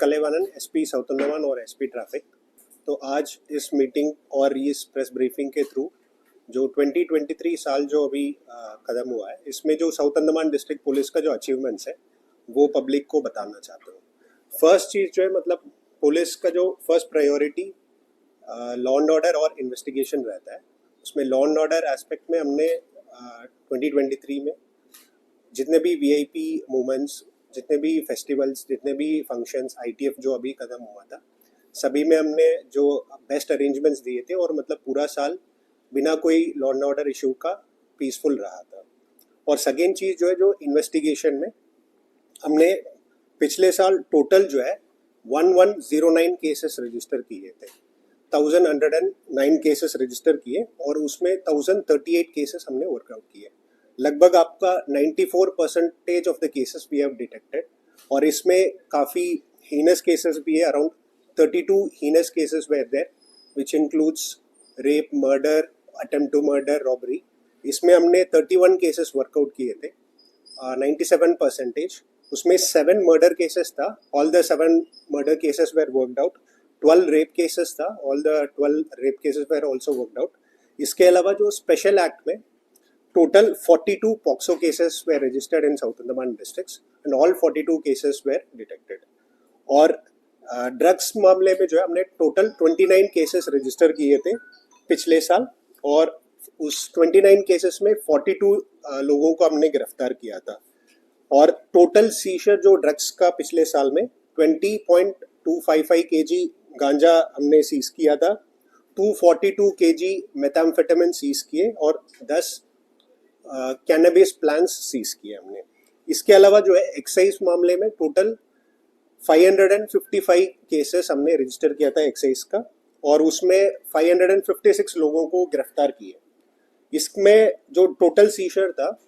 कलेवानन, SP south Andaman और SP traffic. तो आज इस मीटिंग और इस प्रेस ब्रीफिंग के थ्रू जो 2023 साल जो अभी ख़त्म हुआ है, इसमें जो साउथ अंडमान डिस्ट्रिक्ट पुलिस का जो अचीवमेंट्स है वो पब्लिक को बताना चाहता हूँ। फर्स्ट चीज़ जो है, मतलब पुलिस का जो first priority law and order और इन्वेस्टिगेशन रहता है। उसमें लॉ एंड ऑर्डर एस्पेक्ट में हमने 2023 में जितने भी वीआईपी मूवमेंट्स, जितने भी फेस्टिवल्स, जितने भी फंक्शंस, आईटीएफ जो अभी खत्म हुआ था, सभी में हमने जो बेस्ट अरेंजमेंट्स दिए थे और मतलब पूरा साल बिना कोई लॉ एंड ऑर्डर इशू का पीसफुल रहा था। और सेकेंड चीज़ जो है, जो इन्वेस्टिगेशन में हमने पिछले साल टोटल जो है 1109 केसेस रजिस्टर किए थे, 1109 केसेस रजिस्टर किए और उसमें 1038 केसेस हमने वर्कआउट किए। लगभग आपका 94% of the cases we have detected. और इसमें काफ़ी हीनस केसेस भी है, around 32 heinous cases were there which includes rape, murder, attempt to murder, robbery. इसमें हमने 31 केसेस वर्कआउट किए थे, 97%। उसमें 7 मर्डर केसेस था, all the 7 murder cases were worked out. 12 rape cases था, all the 12 rape cases were also worked out. इसके अलावा जो स्पेशल एक्ट में total 42 POCSO cases were registered in south Andaman districts and all 42 cases were detected. और drugs मामले में जो है हमने टोटल 29 केसेस रजिस्टर किए थे पिछले साल, और उस 29 केसेस में 42 लोगों को हमने गिरफ्तार किया था। और टोटल सीजर जो ड्रग्स का पिछले साल में 20.255 केजी गांजा हमने सीज किया था, 242 केजी मेथाम्फेटामिन सीज किए और 10 कैनबिस प्लांट्स सीज किए हमने। इसके अलावा जो है एक्साइज मामले में टोटल 555 केसेस हमने रजिस्टर किया था एक्साइज का, और उसमें 556 लोगों को गिरफ्तार किए। इसमें जो टोटल सीजर था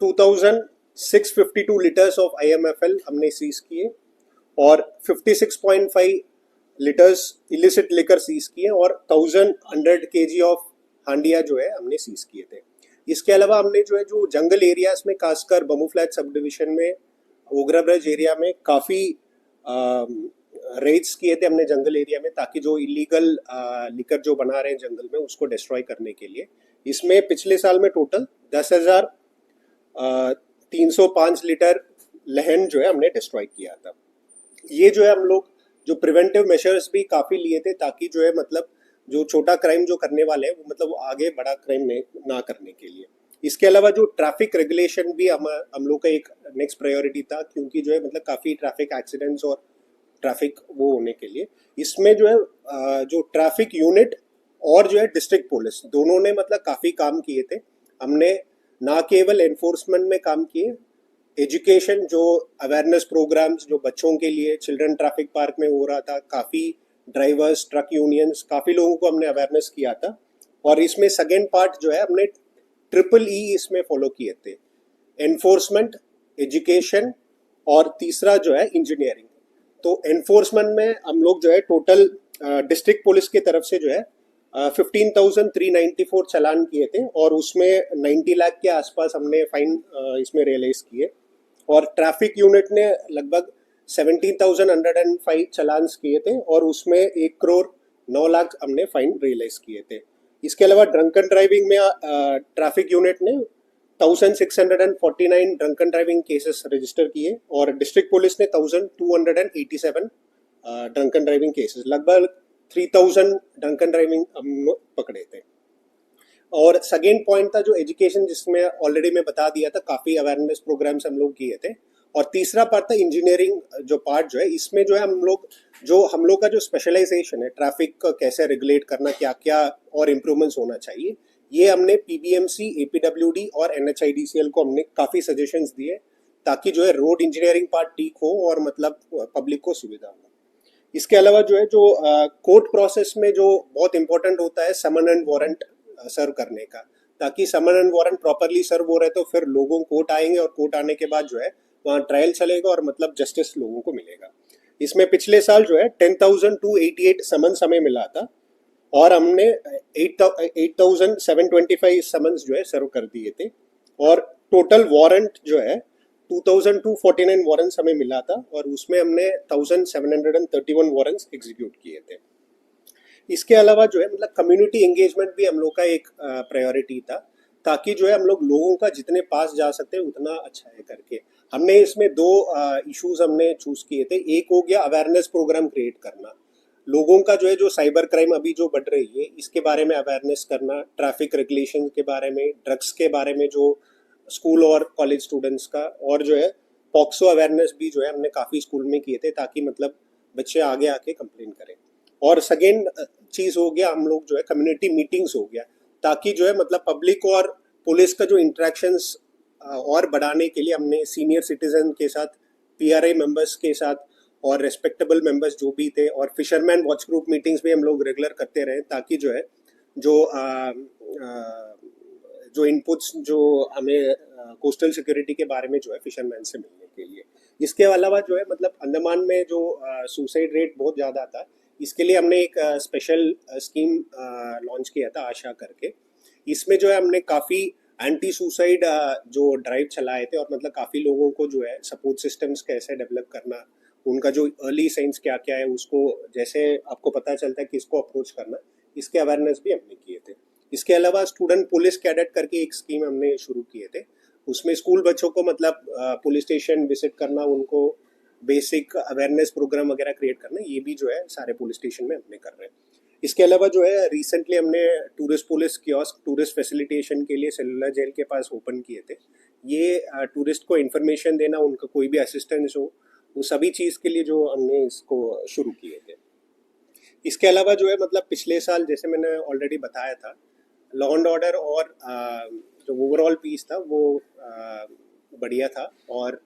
2652 लीटर्स ऑफ IMFL हमने सीज किए और 56.5 लीटर्स इलिसिट लिकर सीज किए और 1100 केजी ऑफ हांडिया जो है हमने सीज किए थे। इसके अलावा हमने जो है जो जंगल एरियाज में, खासकर बमू फ्लैट सब डिविजन में, ओगरा ब्रिज एरिया में काफ़ी रेड्स किए थे हमने जंगल एरिया में, ताकि जो इलीगल लिकर जो बना रहे हैं जंगल में उसको डिस्ट्रॉय करने के लिए। इसमें पिछले साल में टोटल 10,305 लीटर लहन जो है हमने डिस्ट्रॉय किया था। ये जो है हम लोग जो प्रिवेंटिव मेजर्स भी काफ़ी लिए थे, ताकि जो है मतलब जो छोटा क्राइम जो करने वाले हैं वो मतलब आगे बड़ा क्राइम ना करने के लिए। इसके अलावा जो ट्रैफिक रेगुलेशन भी हम लोग का एक नेक्स्ट प्रायोरिटी था, क्योंकि जो है मतलब काफ़ी ट्रैफिक एक्सीडेंट्स और ट्रैफिक वो होने के लिए इसमें जो है जो ट्रैफिक यूनिट और जो है डिस्ट्रिक्ट पुलिस दोनों ने मतलब काफ़ी काम किए थे। हमने ना केवल एनफोर्समेंट में काम किए, एजुकेशन जो अवेयरनेस प्रोग्राम्स जो बच्चों के लिए चिल्ड्रन ट्रैफिक पार्क में हो रहा था, काफ़ी ड्राइवर्स, ट्रक यूनियंस, काफ़ी लोगों को हमने अवेयरनेस किया था। और इसमें सेकेंड पार्ट जो है हमने EEE इसमें फॉलो किए थे, एनफोर्समेंट, एजुकेशन और तीसरा जो है इंजीनियरिंग। तो एनफोर्समेंट में हम लोग जो है टोटल डिस्ट्रिक्ट पुलिस की तरफ से जो है 15,394 चालान किए थे और उसमें 90 लाख के आसपास हमने फाइन इसमें रियलाइज किए। और ट्रैफिक यूनिट ने लगभग 17,105 चालान किए थे और उसमें 1,09,00,000 हमने फाइन रियलाइज किए थे। इसके अलावा ड्रंकन ड्राइविंग में ट्रैफिक यूनिट ने 1,649 ड्रंकन ड्राइविंग केसेस रजिस्टर किए और डिस्ट्रिक्ट पुलिस ने 1,287 ड्रंकन ड्राइविंग केसेस, लगभग 3,000 ड्रंकन ड्राइविंग हम पकड़े थे। और सेकेंड पॉइंट था जो एजुकेशन, जिसमें ऑलरेडी मैं बता दिया था, काफ़ी अवेयरनेस प्रोग्राम्स हम लोग किए थे। और तीसरा पार्ट था इंजीनियरिंग जो पार्ट जो है, इसमें जो है हम लोग का जो स्पेशलाइजेशन है, ट्रैफिक का कैसे रेगुलेट करना, क्या क्या और इम्प्रूवमेंट्स होना चाहिए, ये हमने PBMC, APWD और NHIDCL को हमने काफ़ी सजेशंस दिए, ताकि जो है रोड इंजीनियरिंग पार्ट ठीक हो और मतलब पब्लिक को सुविधा हो। इसके अलावा जो है जो कोर्ट प्रोसेस में जो बहुत इंपॉर्टेंट होता है समन एंड वारंट सर्व करने का, ताकि समन एंड वारंट प्रॉपरली सर्व हो रहे तो फिर लोगों कोर्ट आएंगे और कोर्ट आने के बाद जो है वहाँ ट्रायल चलेगा और मतलब जस्टिस लोगों को मिलेगा। इसमें पिछले साल जो है 10,288 समन्स हमें मिला था और हमने 8,725 समन्स जो है सर्व कर दिए थे और टोटल वारंट जो है 2249 वारंट्स हमें मिला था और उसमें हमने 1731 वारंट्स एग्जीक्यूट किए थे। इसके अलावा जो है मतलब कम्युनिटी एंगेजमेंट भी हम लोग का एक प्रायोरिटी था, ताकि जो है हम लोगों का जितने पास जा सकते हैं उतना अच्छा है करके हमने इसमें दो इश्यूज हमने चूज किए थे। एक हो गया अवेयरनेस प्रोग्राम क्रिएट करना, लोगों का जो है जो साइबर क्राइम अभी जो बढ़ रही है इसके बारे में अवेयरनेस करना, ट्रैफिक रेगुलेशन के बारे में, ड्रग्स के बारे में जो स्कूल और कॉलेज स्टूडेंट्स का, और जो है पॉक्सो अवेयरनेस भी जो है हमने काफ़ी स्कूल में किए थे ताकि मतलब बच्चे आगे आके कंप्लेन करें। और सेकेंड चीज़ हो गया हम लोग जो है कम्युनिटी मीटिंग्स हो गया, ताकि जो है मतलब पब्लिक और पुलिस का जो इंटरेक्शंस और बढ़ाने के लिए हमने सीनियर सिटीजन के साथ, पीआरआई मेंबर्स के साथ और रेस्पेक्टेबल मेंबर्स जो भी थे, और फिशरमैन वॉच ग्रुप मीटिंग्स भी हम लोग रेगुलर करते रहे, ताकि जो है जो इनपुट्स जो हमें कोस्टल सिक्योरिटी के बारे में जो है फिशरमैन से मिलने के लिए। इसके अलावा जो है मतलब अंडमान में जो सुसाइड रेट बहुत ज़्यादा था, इसके लिए हमने एक स्पेशल स्कीम लॉन्च किया था आशा करके। इसमें जो है हमने काफ़ी एंटी सुसाइड जो ड्राइव चलाए थे, और मतलब काफ़ी लोगों को जो है सपोर्ट सिस्टम्स कैसे डेवलप करना, उनका जो अर्ली साइंस क्या क्या है उसको जैसे आपको पता चलता है किसको अप्रोच करना, इसके अवेयरनेस भी हमने किए थे। इसके अलावा स्टूडेंट पुलिस कैडेट करके एक स्कीम हमने शुरू किए थे, उसमें स्कूल बच्चों को मतलब पुलिस स्टेशन विजिट करना, उनको बेसिक अवेयरनेस प्रोग्राम वगैरह क्रिएट करना, ये भी जो है सारे पुलिस स्टेशन में हमने कर रहे हैं। इसके अलावा जो है रिसेंटली हमने tourist police kiosk tourist facilitation के लिए सेलुलर जेल के पास ओपन किए थे। ये टूरिस्ट को इन्फॉर्मेशन देना, उनका कोई भी असिस्टेंस हो, वो सभी चीज़ के लिए जो हमने इसको शुरू किए थे। इसके अलावा जो है मतलब पिछले साल जैसे मैंने ऑलरेडी बताया था, लॉ एंड ऑर्डर और जो ओवरऑल पीस था वो बढ़िया था, और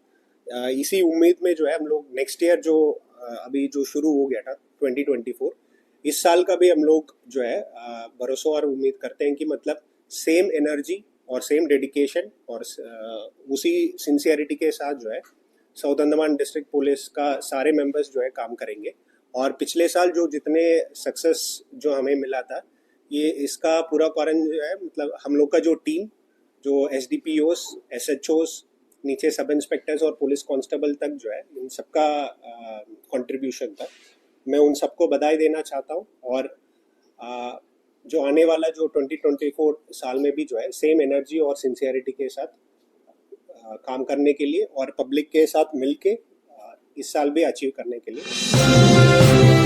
इसी उम्मीद में जो है हम लोग नेक्स्ट ईयर जो अभी जो शुरू हो गया था 2024, इस साल का भी हम लोग जो है भरोसा और उम्मीद करते हैं कि मतलब सेम एनर्जी और सेम डेडिकेशन और उसी सिंसियरिटी के साथ जो है साउथ अंडमान डिस्ट्रिक्ट पुलिस का सारे मेंबर्स जो है काम करेंगे। और पिछले साल जो जितने सक्सेस जो हमें मिला था, ये इसका पूरा कारण जो है मतलब हम लोग का जो टीम, जो एसडीपीओस, एसएचओस, नीचे सब इंस्पेक्टर्स और पुलिस कांस्टेबल तक जो है इन सबका कंट्रीब्यूशन था। मैं उन सबको बधाई देना चाहता हूँ, और जो आने वाला जो 2024 साल में भी जो है सेम एनर्जी और सिंसियरिटी के साथ काम करने के लिए और पब्लिक के साथ मिलके इस साल भी अचीव करने के लिए